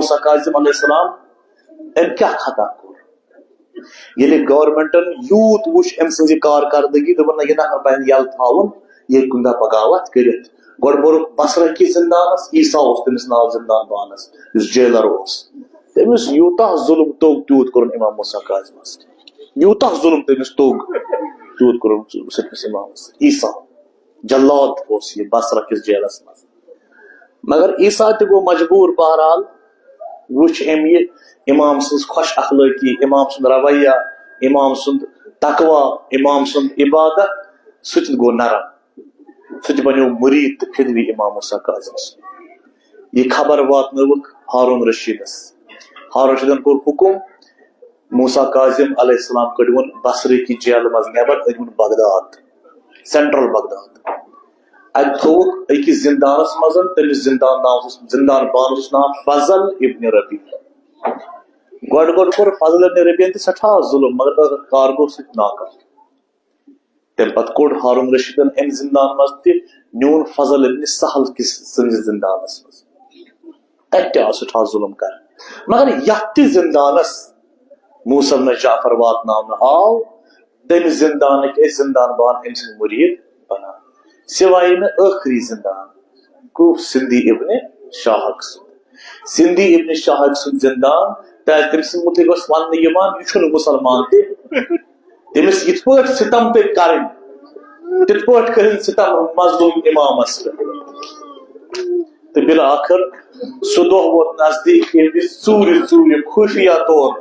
موسیٰ کاظم علیہ السلام ام کیا خطا کور یلی گورنمنٹن یوت وش ام سنز کارکردگی دبن یہ نہ پہن یل تھاون یہ کندہ بغاوت کرت گوڑ بور بصرہ کی زندانس عیسیٰ اس تمس ناو زندان بانس اس جیلر اس تمس یوتہ ظلم توگ تیوت کرن امام موسیٰ کاظم یوتہ ظلم تمس توگ تیوت کرن امام عیسیٰ جلاد اس یہ بصرہ کس جیلس مز مگر عیسیٰ تہ گو مجبور بہرحال وچ ام یہ امام سنز خوش اخلاقی امام سند رویہ امام سند تقوی امام سند عبادت سچ گو نرم سچ بنیو مرید تو فدوی امام موسیٰ کاظم یہ خبر واتنوک ہارون رشیدس ہارون رشیدن کور حکم موسیٰ کاظم علیہ السلام کڑون بصرے کی جیل مز نیبر ادون بغداد سینٹرل بغداد ات تھوک اکس زندانس مزن تمس زندان بانس نام فضل ابن ربی گوڑ کور فضل ابن ربی تہ سٹھا ظلم مگر کارگو ست ناکام تم پت کوڑ ہارون رشیدن ام زندان مز تہ نیون فضل ابن سہل کس سنز زندانس مز ات آو سٹھا ظلم کر مگر یت زندانس موسیٰ بن جعفر واتناون آو تم زندان زندان بان ام سن مرید بنا سوائے آخری زندان کو سندھی ابن شاہک سندھی ابن شاہک سن زندان تم سن متعلق اس ون یہ مسلمان تمس یہ پٹ ستم پہ کرن تت پٹ کرن ستم مظلوم امامس تو بالآخر سہ دہ ووت نزدیک ژور خفیہ طور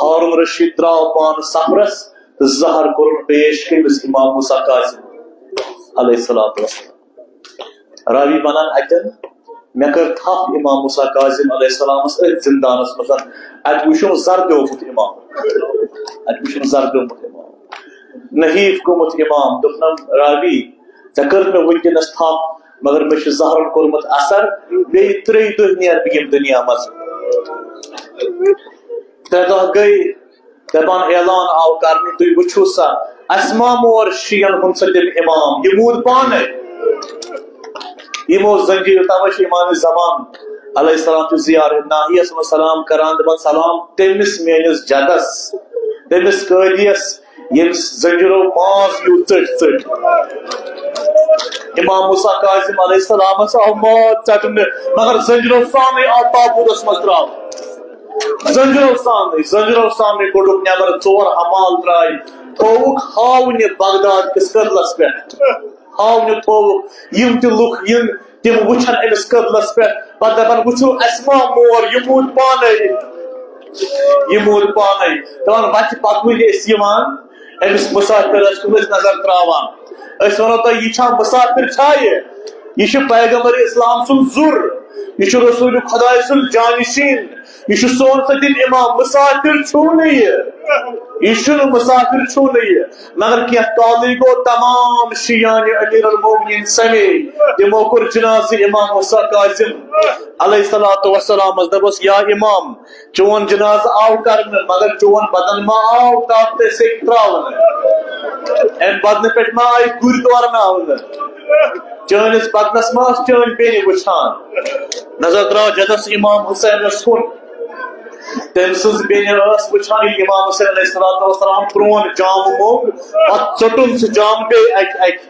ہارون رشید درو پان سفرس تو زہر کور پیش کمس امام موسیٰ کاظم علیہ السلام راوی ونان اتن مے کر تھپ امام موسیٰ کاظم علیہ السلام زندانس مز ات وشم زردومت امام نحیف گومت امام دپنم راوی ژے کر مے ونکس تھپ مگر مے زہرن کورمت اثر بی 3 دہ نیر بہ دنیا مز 3 دہ گئی دپان اعلان آو کرنے تھی وچھو سا اسما مور شیعن ہن سدم امام یہ مود پانے یہ مو زنجیر تمش امام زمان علیہ السلام تو زیارت ناہیہ صلی سلام کران دپان سلام تمس میانس جدس تمس قیدیس یمس زنجیرو ماز یو ژٹ امام موسیٰ کاظم علیہ السلام آو ماز ژٹنے مگر زنجیرو سامنے آو تابوتس مز تراو زنجیرو سامنے کوڑک نیبر 4 حمال درائے تھوک ہاون بغداد کس قدلس پہ ہاون تھوک یم تہ لک یم تم وچھن امس قدلس پہ پتہ دپان وچھو اسما مور یہ مود پانے دپان وتہ پکوٕنۍ ٲسۍ یوان امس مسافرس کُن ٲسۍ نظر تراوان أسۍ ونو تۄہہِ یہِ چھا مسافر چھا یہ چھ پیغمبر اسلام سن ذر یہ چھ رسول خدا سن جانشین یہ چھ سون سدین امام مسافر چھو نہیں یہ چھ مسافر چھو نہیں مگر کیا کالی گو تمام شیعان امیر المومنین سمیت تمو کور جناز امام موسیٰ کاظم علیہ السلام دبس یا امام چون جناز آو کرن مگر چون بدن ما آو تاپتے سے تراون ان بدن پہ ما آئی گردوار ناون چانس بدنس ماس چان بین وچھان نظر تراو جدس امام حسین کن تم سز بین وچھان امام حسین علیہ السلام پرون جام موگ پت ژٹن سہ جام بی اک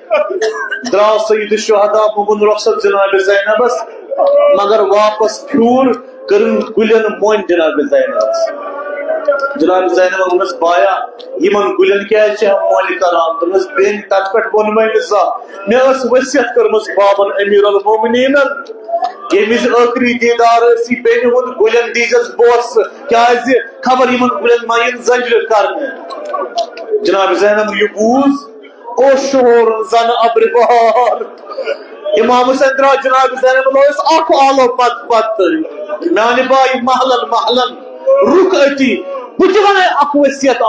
دراو سید الشہداء مبن رخصت جناب زینبس مگر واپس پھیور کرن گلن مون جناب زینبس جناب زینب ونس بایا یمن گلن کیا مول کران تمس بین تت پہ ون مزا مے وصیت کرمس بابن امیر المومنین یمس ٲخری دیدار سی بین ہند گلن دیجس بوس کیاز خبر یمن گلن ما ین زنجر کرنے جناب زینب یہ بوز او شور زن ابر بہار امام حسین درا جناب زینب لوس اخ آلو پت میانہ بائی محلن رک اتی بچ ونے اخ وصیت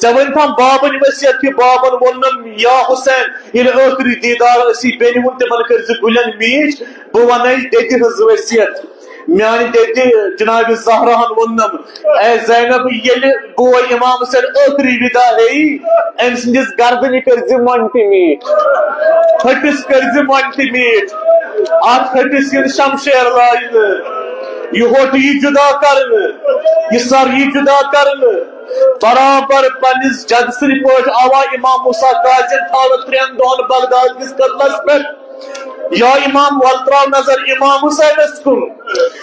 ژے ون تھام بابن وصیت کہ بابن ونم یا حسین یل ٲخری دیدار اسی بین ہند تمن کر گلن میچ بہ ونے ددی ہز وصیت میانہ ددی جناب زہراہن ونم اے زینب یل بوے امام حسین ٲخری ودا ہے ام سندس گردن کر منتی میٹ پھٹس کر منتی میٹ ات پھٹس ین شمشیر لائن یہ ہوٹی جدا کرن یہ سر یہ جدا کرن برابر پنس جد سری پاٹ آوا امام موسیٰ کاظم تھاو 3 دہن بغداد کس قتلس پہ یا امام والتراو نظر امام حسین کن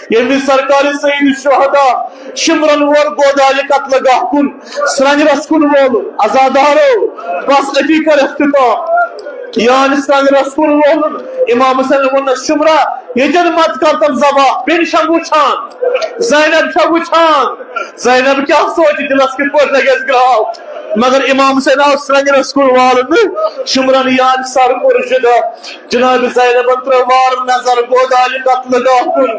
یعنی سرکار سید الشہداء شمرن وول گودال قتل گاہ کن سرنجرس کن وول ازادارو بس اتی کر اختتام یعنی سرنجرس کن وول امام حسین ون شمرا یہ جن مت کرتم زبا بن شم وچھان زینب شم وچھان زینب کیا سوچ دلس کت پہ لگس گراو مگر امام حسین آو سرنجرس کن والن شمرن یعنی سر کور جدا جناب زینبن تر وار نظر گودال قتل گاہ کن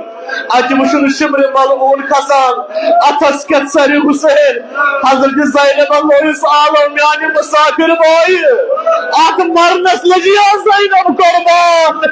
ات وچھن شمر ملعون کھسان اتس کت سر حسین حضرت زینب لوس آلو میانی مسافر بھائی ات مرنس لگیا زینب قربان